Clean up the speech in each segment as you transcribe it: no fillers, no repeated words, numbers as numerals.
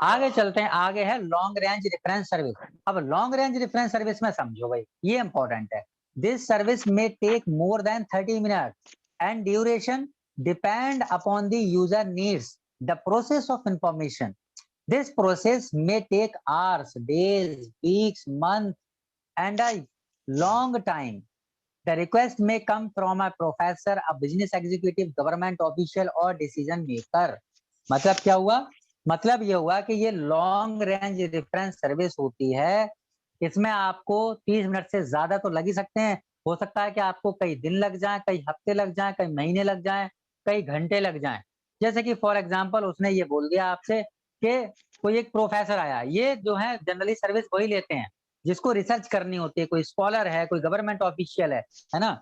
आगे चलते हैं, आगे है लॉन्ग रेंज रेफरेंस सर्विस। अब लॉन्ग रेंज रेफरेंस सर्विस में समझो भाई, ये इंपॉर्टेंट है। दिस सर्विस में take more than 30 minute and duration depend upon the user needs the process of information. This process may take hours, days, weeks, months, and a long time. The request may come from a professor, a business executive, government official, or decision maker. मतलब क्या हुआ? मतलब ये हुआ कि ये long range reference service होती है। इसमें आपको 30 मिनट से ज्यादा तो लग ही सकते हैं। हो सकता है कि आपको कई दिन लग जाए, कई हफ्ते लग जाए, कई महीने लग जाए, कई घंटे लग जाए। जैसे कि फॉर एग्जाम्पल उसने ये बोल दिया आपसे कि कोई एक प्रोफेसर आया। ये जो है जनरली सर्विस वही लेते हैं जिसको रिसर्च करनी होती है, कोई स्कॉलर है, कोई गवर्नमेंट ऑफिशियल है ना।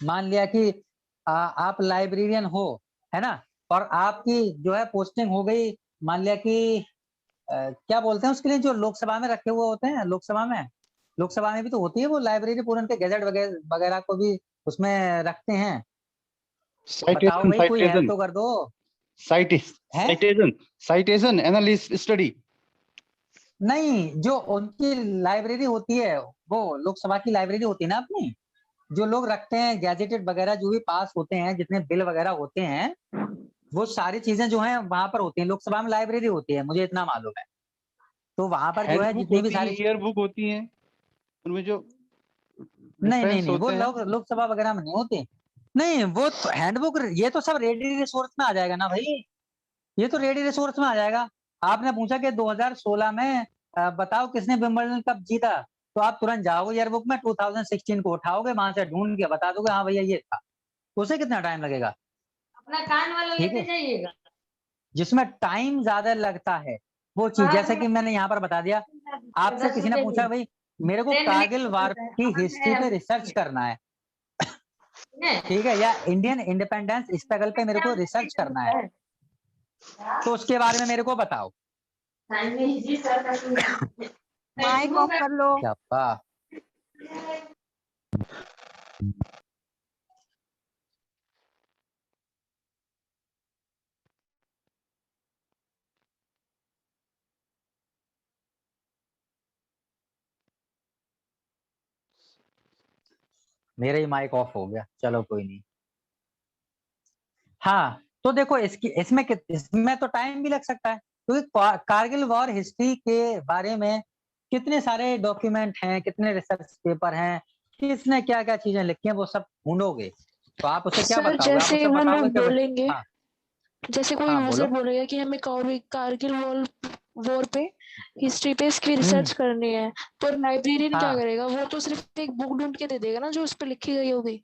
मान लिया कि आप लाइब्रेरियन हो, है ना, और आपकी जो है पोस्टिंग हो गई, मान लिया कि क्या बोलते हैं उसके लिए जो लोकसभा में रखे हुए होते हैं, लोकसभा में भी तो होती है वो लाइब्रेरी, पूरे उनके गैजेट वगैरह वगैरह को भी उसमें रखते हैं। बताओ भाई, कोई हेल्प तो कर दो। Citation analyst study. नहीं, जो उनकी लाइब्रेरी होती है, वो लोकसभा की लाइब्रेरी होती है ना अपनी, जो लोग रखते हैं गैजेटेड वगैरह, जो भी पास होते हैं, जितने बिल वगैरह होते हैं, वो सारी चीजें जो हैं वहां पर होती हैं। लोकसभा में लाइब्रेरी होती है, मुझे इतना मालूम है। तो वहां पर जो है जितनी भी सारी ईयर बुक होती है, उनमें जो नहीं नहीं रेफरेंस नहीं, वो होते हैं। लोकसभा वगैरह में नहीं होती। नहीं, वो तो हैंडबुक, ये तो सब रेडी रिसोर्स में आ जाएगा ना भाई, ये तो रेडी रिसोर्स में आ जाएगा। आपने पूछा कि 2016 में बताओ किसने विंबलडन कप जीता, तो आप तुरंत जाओगे ईयरबुक में, 2016 को उठाओगे, वहां से ढूंढ के बता दोगे हाँ भैया ये था। उसे कितना टाइम लगेगा? अपना कान वाला ठीक लेते है, जाइएगा। जिसमें टाइम ज्यादा लगता है वो चीज, जैसे कि मैंने यहाँ पर बता दिया। आपसे किसी ने पूछा भाई मेरे को कारगिल वार की हिस्ट्री पे रिसर्च करना है, ठीक है, या इंडियन इंडिपेंडेंस स्ट्रगल पे मेरे को रिसर्च करना है, तो उसके बारे में मेरे को बताओ। माइक ऑफ कर लो। क्या मेरा ही माइक ऑफ हो गया, चलो कोई नहीं। हाँ, तो देखो इसमें तो टाइम भी लग सकता है, क्योंकि कारगिल वॉर हिस्ट्री के बारे में कितने सारे डॉक्यूमेंट हैं, कितने रिसर्च पेपर हैं, किसने क्या क्या चीजें लिखी हैं, वो सब ढूंढोगे तो आप उसे क्या बताओगे? आप जैसे उसे हम बताओगे कि बोलेंगे, हाँ, जैसे कोई हाँ यूजर बोलो। बोलेगा कि हमें कारगिल वॉर पे हिस्ट्री पे इसकी रिसर्च करनी है, तो लाइब्रेरियन क्या हाँ, करेगा? वो तो सिर्फ एक बुक ढूंढ के दे देगा ना जो उस पर लिखी गई होगी।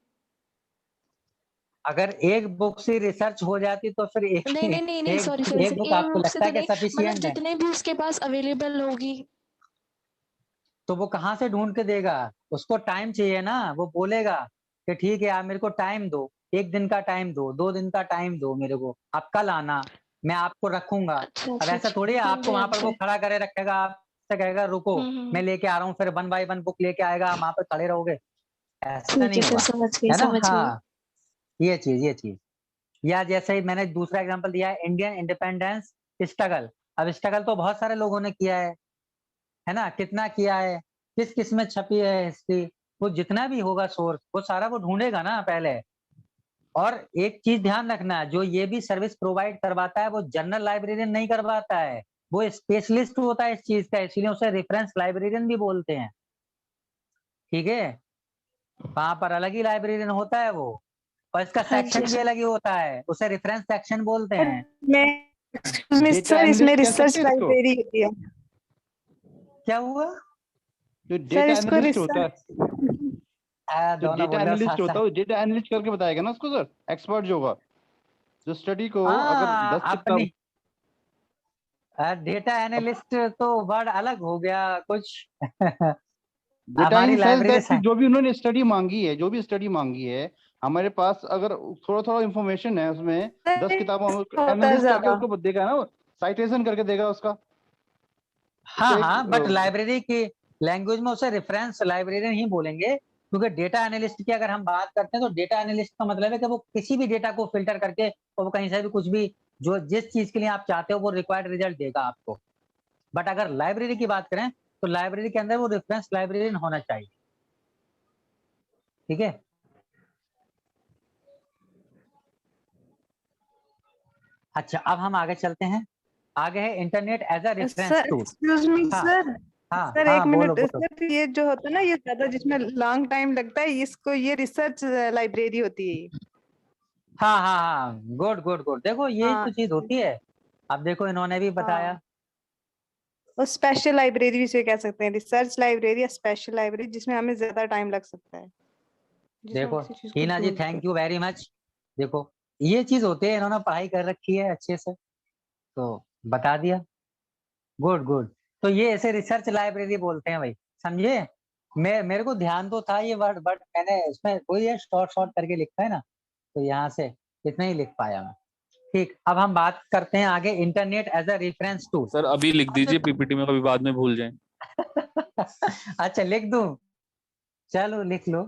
अगर एक बुक से रिसर्च हो जाती तो फिर एक नहीं नहीं नहीं नहीं, सॉरी सॉरी एक सॉरी, बुक एक आपको बुक से लगता तो है कि नहीं, मतलब सफिशियंट है? जितने भी उसके पास अवेलेबल होगी। तो वो कहाँ से ढूंढ के देगा? उसको टाइम चाहिए ना, वो बोलेगा कि ठीक है आप मेरे को टाइम दो, 1 दिन का टाइम दो, 2 दिन का टाइम दो मेरे को, आप कल आना, मैं आपको रखूंगा। अच्छा अब अच्छा ऐसा अच्छा, थोड़ी है हाँ आपको जी हाँ वहां पर वो जी। खड़ा करे रखेगा, आपसे कहेगा रुको मैं लेके आ रहा हूँ, फिर 1 बाय 1 बुक लेके आएगा, वहां पर खड़े रहोगे, ऐसा ठीक नहीं है सर, होगा, समझ गई है ना। समझ गई। हाँ, ये चीज या जैसे ही मैंने दूसरा एग्जांपल दिया है, इंडियन इंडिपेंडेंस स्ट्रगल। अब स्ट्रगल तो बहुत सारे लोगों ने किया है ना, कितना किया है, किस किस में छपी है हिस्ट्री, वो जितना भी होगा सोर्स वो सारा वो ढूंढेगा ना पहले। और एक चीज ध्यान रखना, जो ये भी सर्विस प्रोवाइड करवाता है वो जनरल लाइब्रेरियन नहीं करवाता है, वो स्पेशलिस्ट होता है इस चीज का, इसीलिए उसे रेफरेंस लाइब्रेरियन भी बोलते हैं। ठीक है, वहां पर अलग ही लाइब्रेरियन होता है वो, और इसका हाँ जी सेक्शन भी सर। अलग ही होता है, उसे रेफरेंस सेक्शन बोलते हैं। मैं एक्सक्यूज मी डेटा सर, इसमें एनालिस्ट कह रिसर्च सकते हैं इसको। लाइब्रेरी होती है क्या हुआ? जो सर, डेटा इसको एनालिस्ट होता है, रिसर्च। जो दोनों डेटा बोल रहे हो एनालिस्ट साथ होता साथ। है वो डेटा एनालिस्ट करके बताएगा ना उसको सर, एक्सपर्ट जो होगा, जो स्टडी को अगर 10 किताब। अपनी डेटा एनालिस्ट तो वर्ड अलग हो गया कुछ। डेटा इन हमारी सेंस लाइब्रेरी दैट कि जो भी उन्होंने स्टडी मांगी है, जो भी स्टडी मांगी है, हमारे पास अगर थोड़ा थोड़ा इन्फॉर्मेशन है उसमें, 10 किताबों में होता है एनालिस्ट करके ज्यादा। उसको देगा ना, साइटेशन करके देगा उसका। हाँ उसको हाँ, बट एक लाइब्रेरी की लैंग्वेज में उसे रेफरेंस लाइब्रेरियन ही बोलेंगे, क्योंकि डेटा एनालिस्ट की अगर हम बात करते हैं तो डेटा एनालिस्ट का मतलब है कि वो किसी भी डेटा को फिल्टर करके, और वो कहीं से भी कुछ भी, जो जिस चीज के लिए आप चाहते हो वो रिक्वायर्ड रिजल्ट देगा आपको। बट अगर लाइब्रेरी की बात करें तो लाइब्रेरी के अंदर वो रेफरेंस लाइब्रेरियन होना चाहिए। ठीक है, अच्छा अब हम आगे चलते हैं। आगे है internet as a reference sir tool. Excuse me हाँ सर। हाँ सर एक हाँ, बोलो मिनट बोलो। सर, ये जो होता है ना, ये ज्यादा जिसमें लॉन्ग टाइम लगता है, इसको ये रिसर्च लाइब्रेरी होती है। हाँ हाँ हाँ, गुड गुड गुड, देखो ये हाँ तो चीज होती है। अब देखो इन्होंने भी बताया। हाँ, और स्पेशल लाइब्रेरी भी इसे कह सकते हैं, रिसर्च लाइब्रेरी या स्पेशल लाइब्रेरी, जिसमें हमें ज्यादा टाइम लग सकता है, जिसमें हम देखो किसी चीज को हीना जी, ढूंढते हैं। Thank you very much. देखो ये चीज होती है, इन्होंने पढ़ाई कर रखी है अच्छे से तो बता दिया। गुड गुड, तो ये ऐसे रिसर्च लाइब्रेरी बोलते हैं भाई, समझे। मेरे को ध्यान तो था ये वर्ड, बट मैंने इसमें कोई है शॉर्ट शॉर्ट करके लिखा है ना, तो यहाँ से इतना ही लिख पाया मैं। ठीक, अब हम बात करते हैं आगे, internet as a reference tool. Sir अभी लिख अच्छा दीजिए पीपीटी में, कभी बाद में भूल जाएं। अच्छा लिख दूं, चलो लिख लो।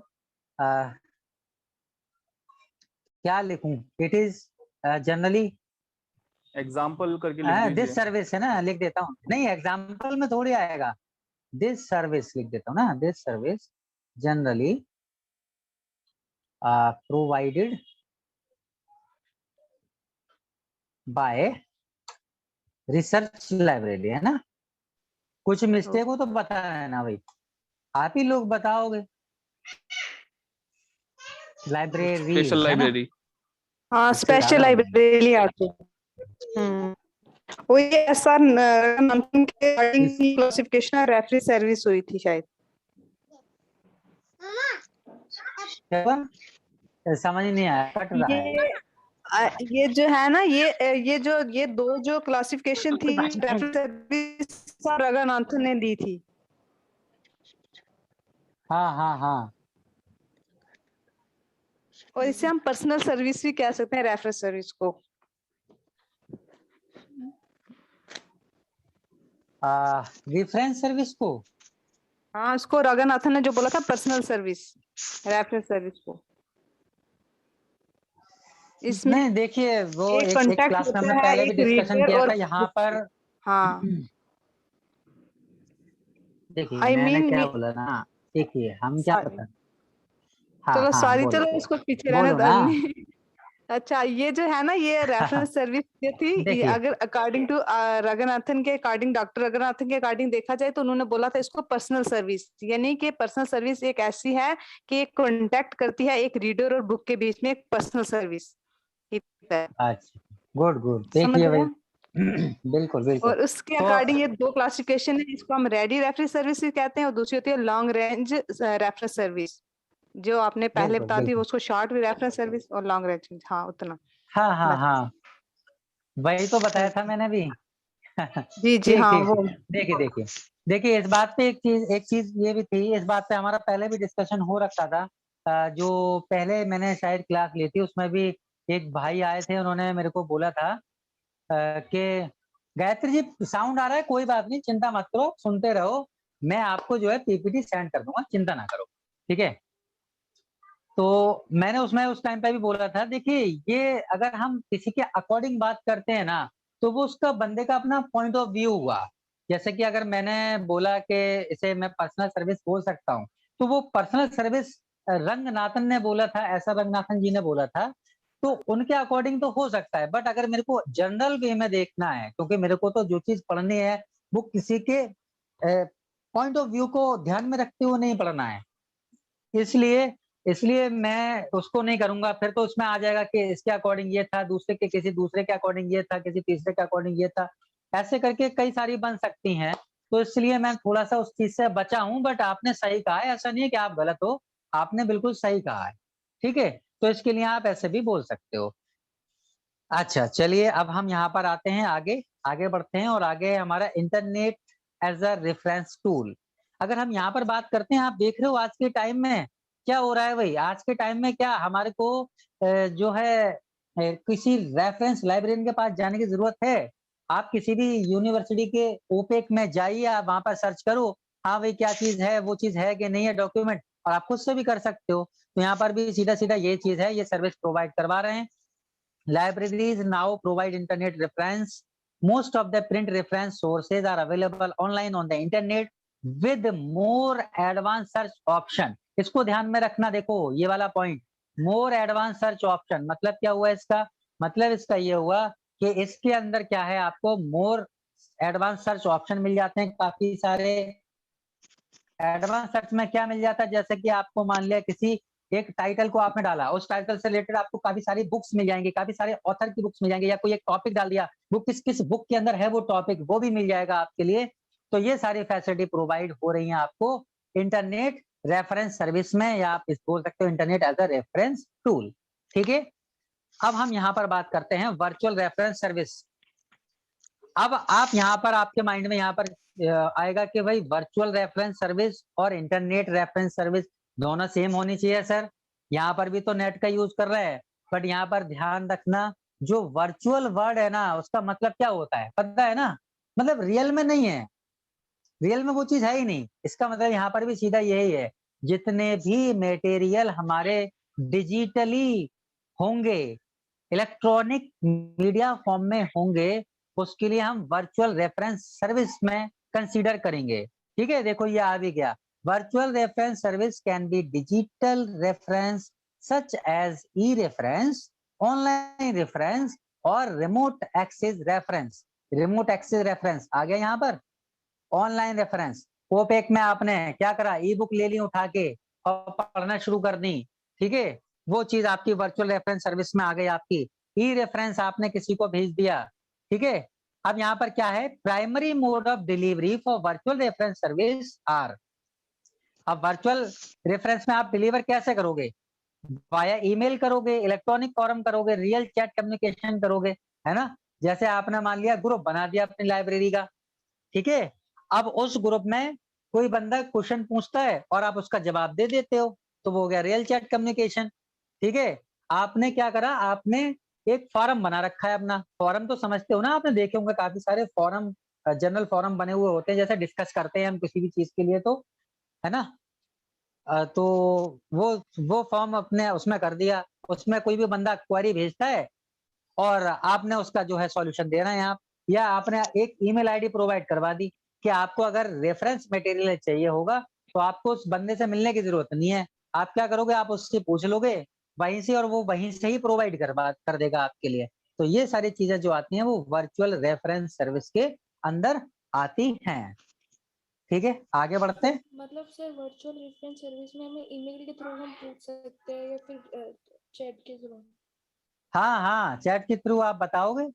आ, क्या लिखूं? इट इज जनरली एग्जाम्पल करके लिख दिस दीजिए। सर्विस है ना, लिख देता हूँ। नहीं, एग्जाम्पल में थोड़ी आएगा, दिस सर्विस लिख देता हूँ ना, this service generally provided by research library, है ना। कुछ मिस्टेक हो तो बता है ना भाई, आप ही लोग बताओगे। लाइब्रेरी स्पेशल है ना, लाइब्रेरी। हाँ, इससे स्पेशल ज्यादा बढ़िया। लाइब्रेरी आती है। वो ये ऐसा क्लासिफिकेशन और रेफरी सर्विस हुई थी शायद। क्या हुआ? समझ नहीं आया, कट रहा है। ये जो है ना, ये दो जो क्लासिफिकेशन थी, रेफरी सर्विस और रंगनाथन ने दी थी। हाँ हाँ हाँ, और इसे हम पर्सनल सर्विस भी कह सकते हैं, रेफरेंस सर्विस को। रेफरेंस सर्विस को। हाँ, उसको रंगनाथन ने जो बोला था, पर्सनल सर्विस, रेफरेंस सर्विस को। इसमें नहीं देखिए, वो एक एक कॉन्टेक्ट क्लास में हमने होता है, पहले भी एक डिस्कशन रीडर किया और था यहाँ पर। हाँ, देखिए आई मैंने मीन क्या बोला ना, देखिए हम क्या सॉरी, पता। हाँ चलो हाँ, सॉरी, बोलो चलो बोलो इसको पीछे रहने बोलो दो। ना। अच्छा, ये जो है ना, ये रेफरेंस सर्विस जो थी, ये देखिए अगर अकॉर्डिंग टू रंगनाथन के अकॉर्डिंग, डॉक्टर रंगनाथन के अकॉर्डिंग देखा जाए, तो उन्होंने बोला था इसको पर्सनल सर्विस, यानी कि पर्सनल सर्विस एक ऐसी है कि एक कॉन्टेक्ट करती है एक रीडर और बुक के बीच में, एक पर्सनल सर्विस। अच्छा, गुड गुड, समझ देखिए गया। भाई। बिल्कुल बिल्कुल। और उसके तो अकॉर्डिंग ये दो क्लासिफिकेशन है, इसको हम रेडी रेफरेंस सर्विस भी कहते हैं, और दूसरी होती है लॉन्ग रेंज रेफरेंस सर्विस, जो आपने पहले बिल्कुल बता दी, बिल्कुल, उसको शॉर्ट रेफरेंस सर्विस और लॉन्ग रेंज। हाँ, उतना हाँ हाँ बस। हाँ, वही तो बताया था मैंने भी। जी जी, ठीक हाँ ठीक वो। ठीक, देखिए देखिए देखिए, इस बात पे एक चीज ये भी थी, इस बात पे हमारा पहले भी डिस्कशन हो रखा था। जो पहले मैंने शायद क्लास ली थी उसमें भी एक भाई आए थे, उन्होंने मेरे को बोला था कि गायत्री जी साउंड आ रहा है, कोई बात नहीं, चिंता मत करो, सुनते रहो, मैं आपको जो है पीपीटी सेंड कर दूंगा, चिंता ना करो। ठीक है, तो मैंने उसमें उस टाइम पे भी बोला था, देखिए ये अगर हम किसी के अकॉर्डिंग बात करते हैं ना, तो वो उसका बंदे का अपना पॉइंट ऑफ व्यू हुआ। जैसे कि अगर मैंने बोला कि इसे मैं पर्सनल सर्विस बोल सकता हूँ, तो वो पर्सनल सर्विस रंगनाथन ने बोला था, ऐसा रंगनाथन जी ने बोला था, तो उनके अकॉर्डिंग तो हो सकता है। बट अगर मेरे को जनरल वे में देखना है, क्योंकि मेरे को तो जो चीज पढ़नी है वो किसी के पॉइंट ऑफ व्यू को ध्यान में रखते हुए नहीं पढ़ना है, इसलिए इसलिए मैं उसको नहीं करूंगा। फिर तो उसमें आ जाएगा कि इसके अकॉर्डिंग ये था, दूसरे के किसी दूसरे के अकॉर्डिंग ये था, किसी तीसरे के अकॉर्डिंग ये था, ऐसे करके कई सारी बन सकती हैं। तो इसलिए मैं थोड़ा सा उस चीज से बचा हूं। बट आपने सही कहा है, ऐसा नहीं है कि आप गलत हो, आपने बिल्कुल सही कहा है। ठीक है, तो इसके लिए आप ऐसे भी बोल सकते हो। अच्छा चलिए, अब हम यहाँ पर आते हैं, आगे आगे बढ़ते हैं, और आगे है हमारा internet as a reference tool. अगर हम यहाँ पर बात करते हैं, आप देख रहे हो आज के टाइम में क्या हो रहा है भाई, आज के टाइम में क्या हमारे को जो है किसी रेफरेंस लाइब्रेरियन के पास जाने की जरूरत है? आप किसी भी यूनिवर्सिटी के ओपेक में जाइए, आप वहां पर सर्च करो, हाँ भाई क्या चीज है, वो चीज है कि नहीं है डॉक्यूमेंट, और आप खुद से भी कर सकते हो। तो यहाँ पर भी सीधा सीधा ये चीज है, ये सर्विस प्रोवाइड करवा रहे हैं। Libraries now provide internet reference most of the print reference sources are available online on the internet with more advanced search option. इसको ध्यान में रखना, देखो ये वाला point, more advanced search option मतलब क्या हुआ इसका, मतलब इसका ये हुआ कि इसके अंदर क्या है, आपको more advanced search option मिल जाते हैं काफी सारे। एडवांस सर्च में क्या मिल जाता है, जैसे कि आपको मान लिया किसी एक टाइटल को आपने डाला, उस टाइटल से रिलेटेड आपको काफी सारी बुक्स मिल जाएंगी, काफी सारे ऑथर की बुक्स मिल जाएंगी, या कोई एक टॉपिक डाल दिया, वो किस किस बुक के अंदर है वो टॉपिक, वो भी मिल जाएगा आपके लिए। तो ये सारी फैसिलिटी प्रोवाइड हो रही है आपको इंटरनेट रेफरेंस सर्विस में, या आप इस बोल सकते हो internet as a reference tool. ठीक है, अब हम यहाँ पर बात करते हैं वर्चुअल रेफरेंस सर्विस। अब आप यहाँ पर, आपके माइंड में यहाँ पर आएगा कि भाई वर्चुअल रेफरेंस सर्विस और इंटरनेट रेफरेंस सर्विस दोनों सेम होनी चाहिए सर, यहाँ पर भी तो नेट का यूज कर रहे हैं। बट यहाँ पर ध्यान रखना, जो वर्चुअल वर्ड है ना, उसका मतलब क्या होता है पता है ना, मतलब रियल में नहीं है, रियल में वो चीज है ही नहीं। इसका मतलब यहाँ पर भी सीधा यही है, जितने भी मटेरियल हमारे डिजिटली होंगे, इलेक्ट्रॉनिक मीडिया फॉर्म में होंगे, उसके लिए हम वर्चुअल रेफरेंस सर्विस में कंसीडर करेंगे। ठीक है, देखो ये आ भी गया, virtual reference service can be digital reference such as e reference, online reference और remote access reference. Remote access reference आ गया यहाँ पर, ऑनलाइन रेफरेंस, कोपेक में आपने क्या करा, ई बुक ले ली उठा के और पढ़ना शुरू कर दी। ठीक है, वो चीज आपकी वर्चुअल रेफरेंस सर्विस में आ गई आपकी। ई रेफरेंस आपने किसी को भेज दिया। ठीक है, अब यहाँ पर क्या है, primary mode of delivery for virtual reference service are. अब वर्चुअल रेफरेंस में आप डिलीवर कैसे करोगे, वाया ईमेल करोगे, इलेक्ट्रॉनिक फॉर्म करोगे, रियल चैट कम्युनिकेशन करोगे, है ना। जैसे आपने मान लिया ग्रुप बना दिया अपनी लाइब्रेरी का, ठीक है, अब उस ग्रुप में कोई बंदा क्वेश्चन पूछता है और आप उसका जवाब दे देते हो, तो वो हो गया रियल चैट कम्युनिकेशन। ठीक है, आपने क्या करा, आपने एक फॉरम बना रखा है अपना, फॉरम तो समझते हो ना, आपने देखे होंगे काफी सारे फॉरम, जनरल फॉरम बने हुए होते हैं, जैसे डिस्कस करते हैं हम किसी भी चीज के लिए, तो है ना। तो वो फॉर्म अपने उसमें कर दिया, उसमें कोई भी बंदा क्वेरी भेजता है और आपने उसका जो है सॉल्यूशन देना है आप, या आपने एक ईमेल आईडी प्रोवाइड करवा दी कि आपको अगर रेफरेंस मटेरियल चाहिए होगा तो आपको उस बंदे से मिलने की जरूरत नहीं है, आप क्या करोगे, आप उससे पूछ लोगे वहीं से और वो वहीं से ही प्रोवाइड कर देगा आपके लिए। तो ये सारी चीजें जो आती हैं वो वर्चुअल रेफरेंस सर्विस के अंदर आती हैं। ठीक है, आगे बढ़ते हैं। मतलब सर वर्चुअल रेफरेंस सर्विस में हमें ईमेल के थ्रू हम पूछ सकते हैं या फिर चैट के थ्रू? हाँ हाँ, चैट के थ्रू आप बताओगे,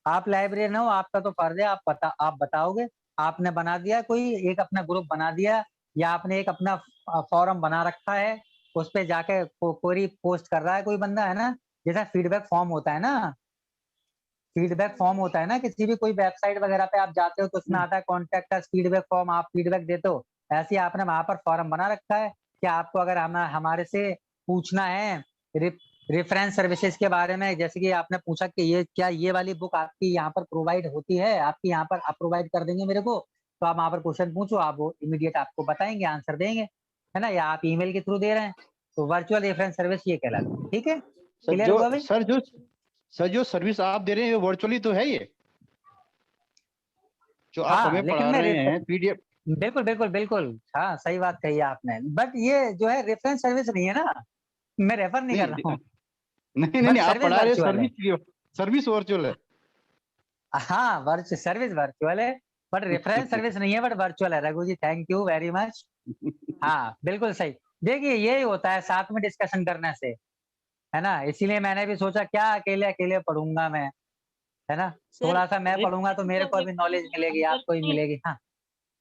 आप लाइब्रेरियन हो, आपका तो फर्ज है, आप बताओगे, आपने बना दिया कोई एक अपना ग्रुप बना दिया, या आपने एक अपना फॉरम बना रखा है, उस पे जाके कोई पोस्ट कर रहा है कोई बंदा, है ना, जैसा फीडबैक फॉर्म होता है ना, फीडबैक फॉर्म होता है ना, किसी भी कोई वेबसाइट वगैरह पे आप जाते हो तो उसमें आता है कॉन्टेक्ट अस फीडबैक फॉर्म, आप फीडबैक देते हो, ऐसे ही आपने वहां पर फॉर्म बना रखा है कि आपको अगर हमारे से पूछना है रेफरेंस सर्विसेज के बारे में, जैसे कि आपने पूछा कि ये क्या ये वाली बुक आपकी यहाँ पर प्रोवाइड होती है, आपकी यहाँ पर आप प्रोवाइड कर देंगे मेरे को, तो आप वहां पर क्वेश्चन पूछो, आप वो इमीडिएट आपको बताएंगे, आंसर देंगे, है ना, या आप ईमेल के थ्रू दे रहे हैं, तो वर्चुअल रेफरेंस सर्विस ये कहलाती है। ठीक है, सर क्लियर हुआ भाई? सर जो सर्विस आप दे रहे हैं वर्चुअली तो है ये, जो आप हाँ, हमें लेकिन पढ़ा मैं रहे हैं पीडीएफ। बिल्कुल बिल्कुल बिल्कुल, हाँ सही बात कही आपने, बट ये जो है रेफरेंस सर्विस नहीं है ना, मैं रेफर नहीं कर रहा हूँ, नहीं नहीं बट नहीं, आप सर्विस पढ़ा रहे वर्चुअल है। सर्विस वर्चुअल है। हाँ, सर्विस वर्चुअल है, बट रेफरेंस सर्विस नहीं है, बट वर्चुअल है। रघु जी थैंक यू वेरी मच। हाँ बिल्कुल सही, देखिए यही होता है साथ में डिस्कशन करने से, है ना, इसीलिए मैंने भी सोचा क्या अकेले अकेले पढ़ूंगा मैं, है ना, सर थोड़ा सा मैं पढ़ूंगा तो मेरे रेफरेंस को और भी नॉलेज रेफरल मिलेगी, अंतर आपको भी नहीं। मिलेगी। हाँ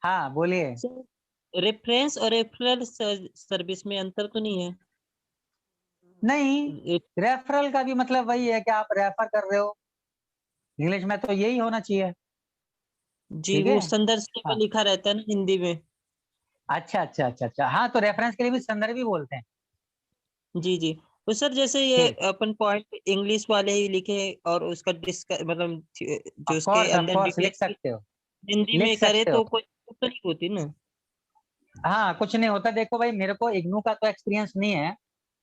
हाँ बोलिए। सर रेफरेंस और रेफरल सर्विस में अंतर तो नहीं है? नहीं, एक- रेफरल का भी मतलब वही है कि आप रेफर कर रहे हो, इंग्लिश में तो यही होना चाहिए। जी, ठीक है, वो संदर्भ में हाँ, लिखा रहता है ना हिंदी में। अच्छा अच्छा अच्छा अच्छा, हाँ तो रेफरेंस के लिए भी संदर्भ ही बोलते हैं। जी जी। तो सर जैसे ये ठीक, अपन पॉइंट इंग्लिश वाले ही लिखे और उसका मतलब जो उसके ऑफ अंदर कोर्स लिख डिटेल सकते हो, हिंदी लिख में करे सकते हो। तो कोई दिक्कत तो नहीं होती ना? हाँ कुछ नहीं होता, देखो भाई मेरे को इग्नू का तो एक्सपीरियंस नहीं है,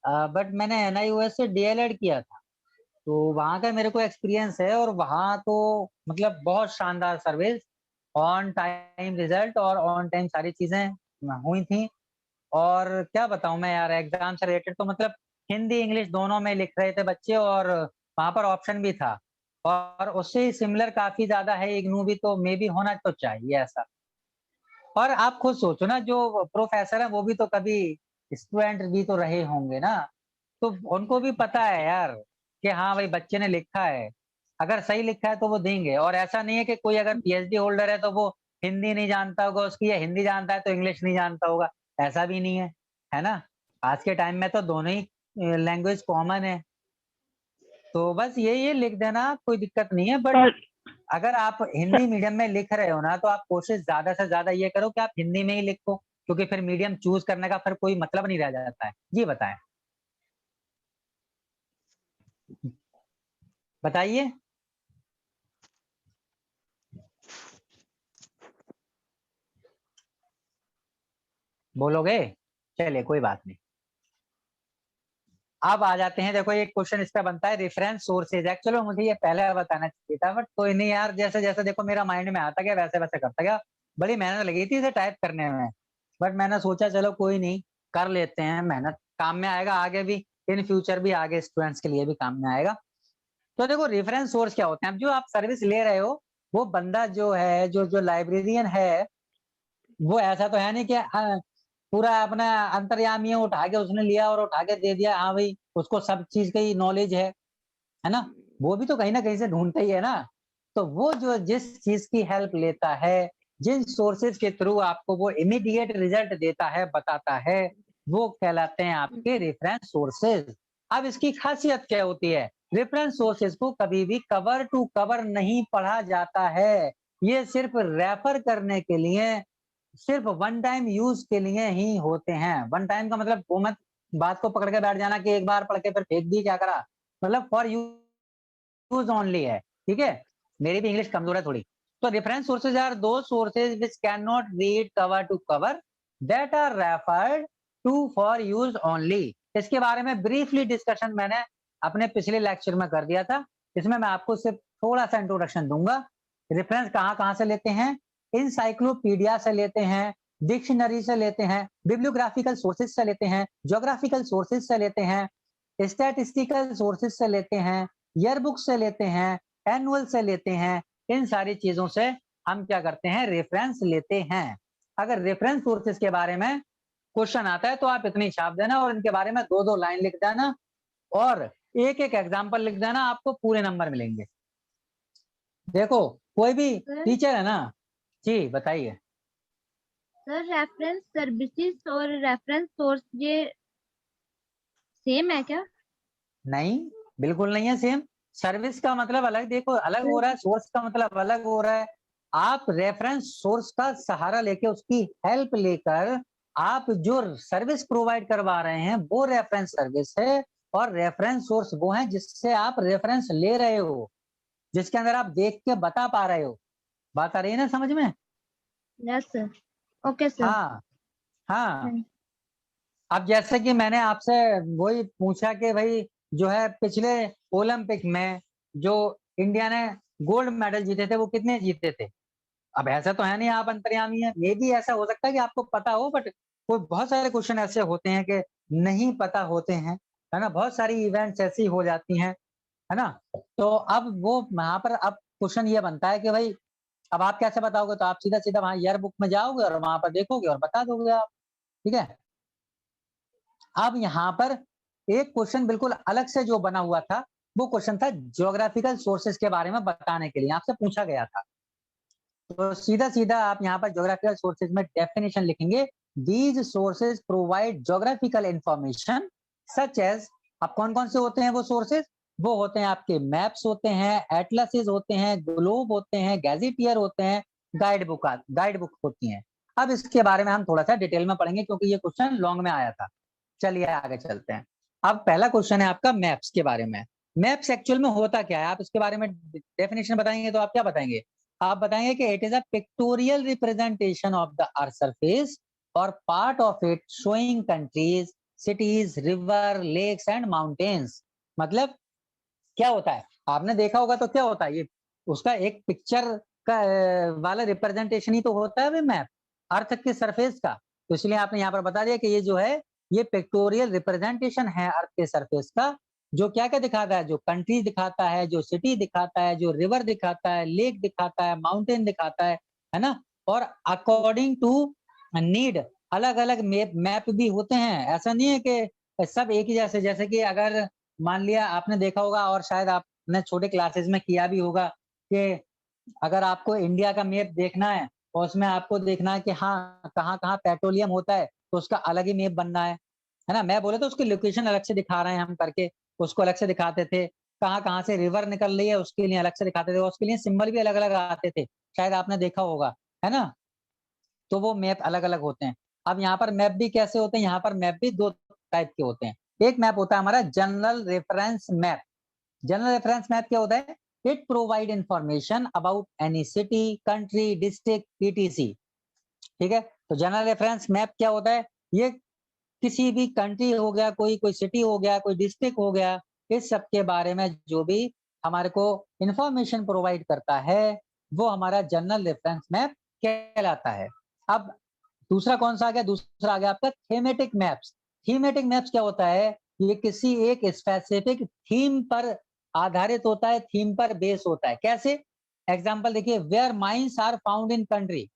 बट मैंने एनआईओएस से डीएलएड किया था, तो वहाँ का मेरे को एक्सपीरियंस है, और वहाँ तो मतलब बहुत शानदार सर्विस, ऑन टाइम रिजल्ट और ऑन टाइम सारी चीजें हुई थी। और क्या बताऊं मैं यार, एग्जाम से रिलेटेड तो मतलब हिंदी इंग्लिश दोनों में लिख रहे थे बच्चे, और वहां पर ऑप्शन भी था, और उससे सिमिलर काफी ज्यादा है इग्नू भी, तो मे भी होना तो चाहिए ऐसा। और आप खुद सोचो ना, जो प्रोफेसर है वो भी तो कभी स्टूडेंट भी तो रहे होंगे ना, तो उनको भी पता है यार कि हाँ भाई बच्चे ने लिखा है, अगर सही लिखा है तो वो देंगे। और ऐसा नहीं है कि कोई अगर पीएचडी होल्डर है तो वो हिंदी नहीं जानता होगा उसकी, या हिंदी जानता है तो इंग्लिश नहीं जानता होगा, ऐसा भी नहीं है, है ना। आज के टाइम में तो दोनों ही लैंग्वेज कॉमन है। तो बस ये लिख देना, कोई दिक्कत नहीं है। बट अगर आप हिंदी मीडियम में लिख रहे हो ना, तो आप कोशिश ज्यादा से ज्यादा ये करो कि आप हिंदी में ही लिखो, क्योंकि फिर मीडियम चूज करने का फिर कोई मतलब नहीं रह जाता है। जी बताएं, बताइए। बोलोगे? चलिए कोई बात नहीं। अब आ जाते हैं, देखो एक क्वेश्चन इस पे बनता है, रेफरेंस सोर्सेज। एक्चुअली मुझे ये पहले बताना चाहिए था, बट कोई नहीं यार, जैसे जैसे देखो मेरा माइंड में आता गया वैसे वैसे करता गया। बड़ी मेहनत लगी थी इसे टाइप करने में, बट मैंने सोचा चलो कोई नहीं, कर लेते हैं, मेहनत काम में आएगा आगे भी, इन फ्यूचर भी आगे स्टूडेंट्स के लिए भी काम में आएगा। तो देखो रेफरेंस सोर्स क्या होते हैं। अब जो आप सर्विस ले रहे हो, वो बंदा जो है, जो जो लाइब्रेरियन है, वो ऐसा तो है नहीं कि पूरा अपना अंतर्यामी है, उठा के उसने लिया और उठा के दे दिया, हाँ भाई उसको सब चीज की नॉलेज है ना। वो भी तो कहीं ना कहीं से ढूंढता ही है ना। तो वो जो जिस चीज की हेल्प लेता है, जिन सोर्सेज के थ्रू आपको वो इमीडिएट रिजल्ट देता है, बताता है, वो कहलाते हैं आपके रेफरेंस सोर्सेज। अब इसकी खासियत क्या होती है? रेफरेंस सोर्सेज को कभी भी कवर टू कवर नहीं पढ़ा जाता है, ये सिर्फ रेफर करने के लिए, सिर्फ वन टाइम यूज के लिए ही होते हैं। वन टाइम का मतलब वो मत बात को पकड़ के बैठ जाना कि एक बार पढ़ के फिर फेंक दी, क्या करा, मतलब फॉर यूज ओनली है, ठीक है। मेरी भी इंग्लिश कमजोर है थोड़ी। तो reference sources are those sources which can not read cover to cover, that are referred to for use only. इसके बारे में ब्रीफली डिस्कशन मैंने अपने पिछले लेक्चर में कर दिया था, इसमें मैं आपको सिर्फ थोड़ा सा इंट्रोडक्शन दूंगा। रेफरेंस कहाँ कहाँ से लेते हैं? इंसाइक्लोपीडिया से लेते हैं, डिक्शनरी से लेते हैं, बिब्लियोग्राफिकल सोर्सेज से लेते हैं, ज्योग्राफिकल सोर्सेज से लेते हैं, स्टैटिस्टिकल सोर्सेज से लेते हैं, ईयर बुक से लेते हैं, एनुअल से लेते हैं। इन सारी चीजों से हम क्या करते हैं? रेफरेंस लेते हैं। अगर रेफरेंस सोर्सेज के बारे में क्वेश्चन आता है तो आप इतनी छाप देना, और इनके बारे में दो दो लाइन लिख देना, और एक एक एग्जाम्पल लिख देना, आपको पूरे नंबर मिलेंगे। देखो कोई भी टीचर है ना, जी बताइए। सर रेफरेंस सर्विसेज और रेफरेंस सोर्स ये सेम है क्या? नहीं, बिल्कुल नहीं है सेम। सर्विस का मतलब अलग, देखो अलग हो रहा है, सोर्स का मतलब अलग हो रहा है। आप रेफरेंस सोर्स का सहारा लेके, उसकी हेल्प लेकर आप जो सर्विस प्रोवाइड करवा रहे हैं वो रेफरेंस सर्विस है, और रेफरेंस सोर्स वो है जिससे आप रेफरेंस ले रहे हो, जिसके अंदर आप देख के बता पा रहे हो। बात आ रही है ना समझ में? Yes sir. Okay sir. हाँ हाँ। अब जैसे कि मैंने आपसे वही पूछा कि भाई जो है पिछले ओलंपिक में जो इंडिया ने गोल्ड मेडल जीते थे वो कितने जीते थे? अब ऐसा तो है नहीं आप अंतर्यामी है, मे भी ऐसा हो सकता है कि आपको पता हो, बट कोई बहुत सारे क्वेश्चन ऐसे होते हैं कि नहीं पता होते हैं, है ना। बहुत सारी इवेंट्स ऐसी हो जाती हैं, है ना। तो अब वो वहां पर अब क्वेश्चन ये बनता है कि भाई अब आप कैसे बताओगे? तो आप सीधा सीधा वहां ईयर बुक में जाओगे और वहां पर देखोगे और बता दोगे आप, ठीक है। अब यहाँ पर एक क्वेश्चन बिल्कुल अलग से जो बना हुआ था, वो क्वेश्चन था ज्योग्राफिकल सोर्सेज के बारे में बताने के लिए आपसे पूछा गया था। तो सीधा सीधा आप यहाँ पर ज्योग्राफिकल सोर्सेज में डेफिनेशन लिखेंगे, these sources provide geographical information such as. अब कौन कौन से होते हैं वो सोर्सेज? वो होते हैं आपके मैप्स होते हैं, एटलसेस होते हैं, ग्लोब होते हैं, गैजेटियर होते हैं, गाइड बुक होती हैं। अब इसके बारे में हम थोड़ा सा डिटेल में पढ़ेंगे क्योंकि ये क्वेश्चन लॉन्ग में आया था। चलिए आगे चलते हैं। अब पहला क्वेश्चन है आपका मैप्स के बारे में। मैप्स एक्चुअल में होता क्या है? आप इसके बारे में डेफिनेशन बताएंगे तो आप क्या बताएंगे? आप बताएंगे कि it is a pictorial representation of the earth surface और part of it showing countries, cities, river, lakes and mountains. मतलब क्या होता है, आपने देखा होगा तो क्या होता है, ये उसका एक पिक्चर का वाला रिप्रेजेंटेशन ही तो होता है मैप अर्थ के सरफेस का। तो इसलिए आपने यहाँ पर बता दिया कि ये जो है ये पिक्टोरियल रिप्रेजेंटेशन है अर्थ के सरफेस का, जो क्या क्या दिखाता है, जो कंट्री दिखाता है, जो सिटी दिखाता है, जो रिवर दिखाता है, लेक दिखाता है, माउंटेन दिखाता है ना। और अकॉर्डिंग टू नीड अलग अलग मैप भी होते हैं, ऐसा नहीं है कि सब एक ही जैसे। जैसे कि अगर मान लिया आपने देखा होगा और शायद आपने छोटे क्लासेस में किया भी होगा कि अगर आपको इंडिया का मैप देखना है और उसमें आपको देखना है कि हाँ कहाँ कहाँ पेट्रोलियम होता है तो उसका अलग ही मैप बनना है ना। मैं बोले तो उसकी लोकेशन अलग से दिखा रहे हैं हम करके, उसको अलग से दिखाते थे। कहाँ कहाँ से रिवर निकल रही है उसके लिए अलग से दिखाते थे, उसके लिए सिंबल भी अलग अलग आते थे, शायद आपने देखा होगा, है ना। तो वो मैप अलग अलग होते हैं। अब यहाँ पर मैप भी कैसे होते हैं, यहाँ पर मैप भी दो टाइप के होते हैं। एक मैप होता है हमारा general reference map. General reference map क्या होता है, it provide information about any city, country, district, PTC. ठीक है, तो जनरल रेफरेंस मैप क्या होता है, ये किसी भी कंट्री हो गया, कोई कोई सिटी हो गया, कोई डिस्ट्रिक्ट हो गया, इस सब के बारे में जो भी हमारे को इंफॉर्मेशन प्रोवाइड करता है वो हमारा जनरल रेफरेंस मैप कहलाता है। अब दूसरा कौन सा आ गया, दूसरा आ गया आपका थीमेटिक मैप्स। थीमेटिक मैप्स क्या होता है, ये किसी एक स्पेसिफिक थीम पर आधारित होता है, थीम पर बेस होता है। कैसे, एग्जांपल देखिए, where mines are found in country.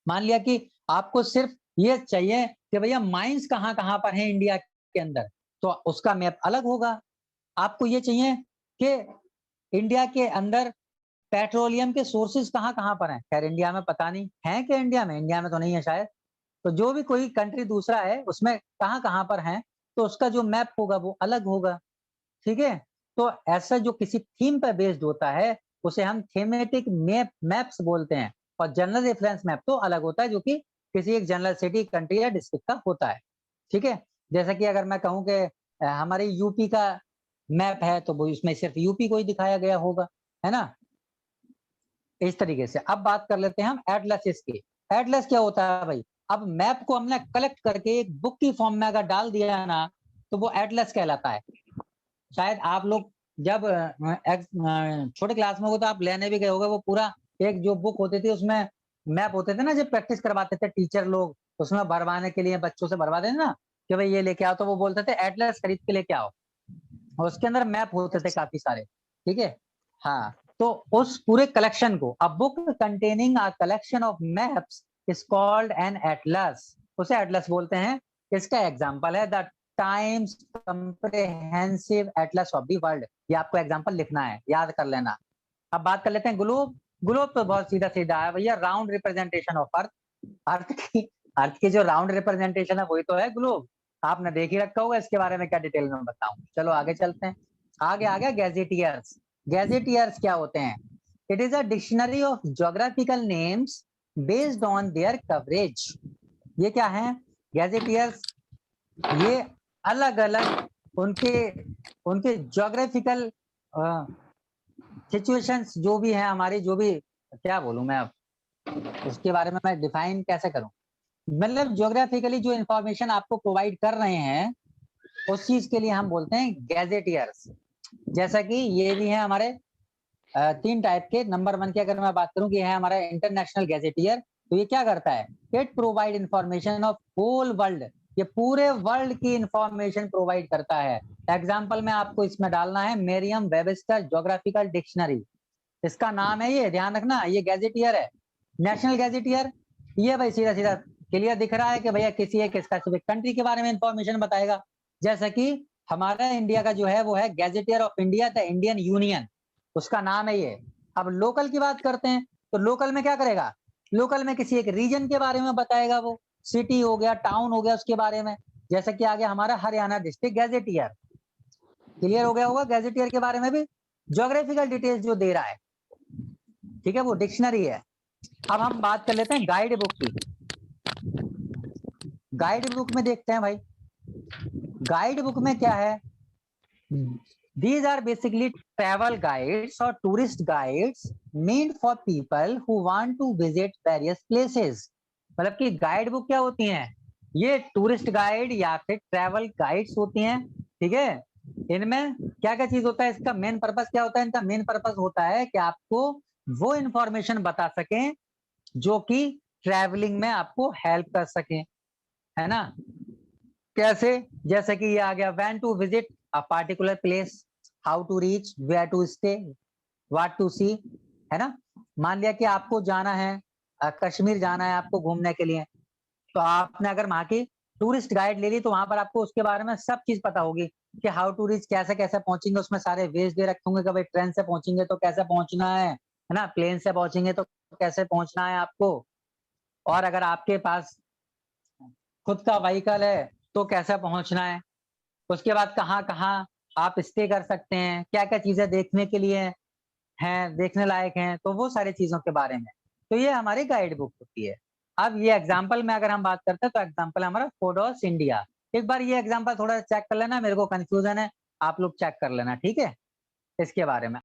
मान लिया कि आपको सिर्फ ये चाहिए कि भैया माइंस कहाँ कहाँ पर है इंडिया के अंदर, तो उसका मैप अलग होगा। आपको ये चाहिए कि इंडिया के अंदर पेट्रोलियम के सोर्सेज कहाँ कहाँ पर हैं, खैर इंडिया में पता नहीं है कि इंडिया में तो नहीं है शायद, तो जो भी कोई कंट्री दूसरा है उसमें कहाँ कहाँ पर है तो उसका जो मैप होगा वो अलग होगा। ठीक है, तो ऐसा जो किसी थीम पर बेस्ड होता है उसे हम थीमेटिक मैप्स बोलते हैं। और जनरल रेफरेंस मैप तो अलग होता है जो कि किसी एक जनरल सिटी, कंट्री या डिस्ट्रिक्ट का होता है। ठीक है, जैसा कि अगर मैं कहूँ कि हमारे यूपी का मैप है तो वो इसमें सिर्फ यूपी को ही दिखाया गया होगा, है ना, इस तरीके से। अब बात कर लेते हैं हम एटलस की। एटलस क्या होता है भाई, अब मैप को हमने कलेक्ट करके एक बुक की फॉर्म में अगर डाल दिया ना तो वो एटलस कहलाता है। शायद आप लोग जब छोटे क्लास में हो तो आप लेने भी गए होगे, वो पूरा एक जो बुक होती थी उसमें मैप होते थे ना, जब प्रैक्टिस करवाते थे टीचर लोग, उसमें भरवाने के लिए बच्चों से भरवाते थे ना कि भाई ये लेके आओ, तो वो बोलते थे एटलस खरीद के लेके आओ, और उसके अंदर मैप होते थे काफी सारे। ठीक है, हाँ, तो उस पूरे कलेक्शन को, a book containing a collection of maps is called an Atlas, उसे एटलस बोलते हैं। इसका एग्जांपल है the times comprehensive Atlas of the world. ये आपको एग्जांपल लिखना है, याद कर लेना। अब बात कर लेते हैं ग्लोब। ग्लोब तो बहुत सीधा सीधा है भैया, राउंड रिप्रेजेंटेशन ऑफ अर्थ। अर्थ की जो राउंड रिप्रेजेंटेशन है वही तो है ग्लोब। आपने देख ही रखा होगा, इसके बारे में क्या डिटेल में बताऊं। चलो आगे चलते हैं। आगे आ गया गैजेटियर्स। गैजेटियर्स क्या होते हैं, it is a dictionary of geographical names based on their coverage. ये क्या है गैजेटियर्स, ये अलग अलग उनके ज्योग्राफिकल सिचुएशंस जो भी है हमारी, जो भी क्या बोलूं मैं अब उसके बारे में मैं डिफाइन कैसे करूं, मतलब ज्योग्राफिकली जो इंफॉर्मेशन आपको प्रोवाइड कर रहे हैं उस चीज के लिए हम बोलते हैं गैजेटियर्स। जैसा कि ये भी है हमारे 3 टाइप के। नंबर 1 की अगर मैं बात करूं कि है हमारा इंटरनेशनल गैजेटियर, तो ये क्या करता है, it provide information of whole world, ये पूरे वर्ल्ड की इंफॉर्मेशन प्रोवाइड करता है। एग्जाम्पल में आपको इसमें डालना है मेरियम वेबस्टर ज्योग्राफिकल डिक्शनरी, इसका नाम है ये, ध्यान रखना, ये गैजेटियर है। नेशनल गैजेटियर, ये भाई सीधा सीधा क्लियर दिख रहा है कि भैया किसी एक स्पेसिफिक कंट्री के बारे में इंफॉर्मेशन बताएगा। जैसा कि हमारा इंडिया का जो है वो है gazetteer of India, the Indian union, उसका नाम है ये। अब लोकल की बात करते हैं तो लोकल में क्या करेगा, लोकल में किसी एक रीजन के बारे में बताएगा, वो सिटी हो गया, टाउन हो गया, उसके बारे में। जैसा कि आ गया हमारा हरियाणा डिस्ट्रिक्ट गैजेटियर, क्लियर हो गया होगा। गैजेटियर के बारे में भी ज्योग्राफिकल डिटेल्स जो दे रहा है, ठीक है, वो डिक्शनरी है। अब हम बात कर लेते हैं गाइड बुक की। गाइड बुक में देखते हैं भाई, गाइड बुक में क्या है, these are basically travel guides or tourist guides meant for people who want to visit various places। मतलब कि गाइड बुक क्या होती हैं, ये टूरिस्ट गाइड या फिर ट्रैवल गाइड्स होती हैं। ठीक है, इनमें क्या क्या चीज होता है, इसका मेन पर्पस क्या होता है? इनका मेन पर्पस होता है कि आपको वो इंफॉर्मेशन बता सकें जो कि ट्रैवलिंग में आपको हेल्प कर सके, है ना? कैसे? जैसे कि ये आ गया, when to visit a particular place, how to reach, where to stay, what to see, है ना? मान लिया कि आपको जाना है, कश्मीर जाना है आपको घूमने के लिए, तो आपने अगर वहां की टूरिस्ट गाइड ले ली तो वहां पर आपको उसके बारे में सब चीज पता होगी कि हाउ टू रीच, कैसे कैसे पहुंचेंगे, उसमें सारे वेज दे रखे होंगे कि भाई ट्रेन से पहुंचेंगे तो कैसे पहुंचना है ना? प्लेन से पहुंचेंगे तो कैसे पहुंचना है आपको, और अगर आपके पास खुद का व्हीकल है तो कैसे पहुंचना है, उसके बाद कहाँ कहाँ आप स्टे कर सकते हैं, क्या क्या चीजें देखने के लिए हैं, देखने लायक हैं, तो वो सारी चीजों के बारे में। तो ये हमारी गाइड बुक होती है। अब ये एग्जाम्पल में अगर हम बात करते हैं तो एग्जाम्पल हमारा फोडोस इंडिया। एक बार ये एग्जाम्पल थोड़ा चेक कर लेना, मेरे को कंफ्यूजन है, आप लोग चेक कर लेना, ठीक है, इसके बारे में।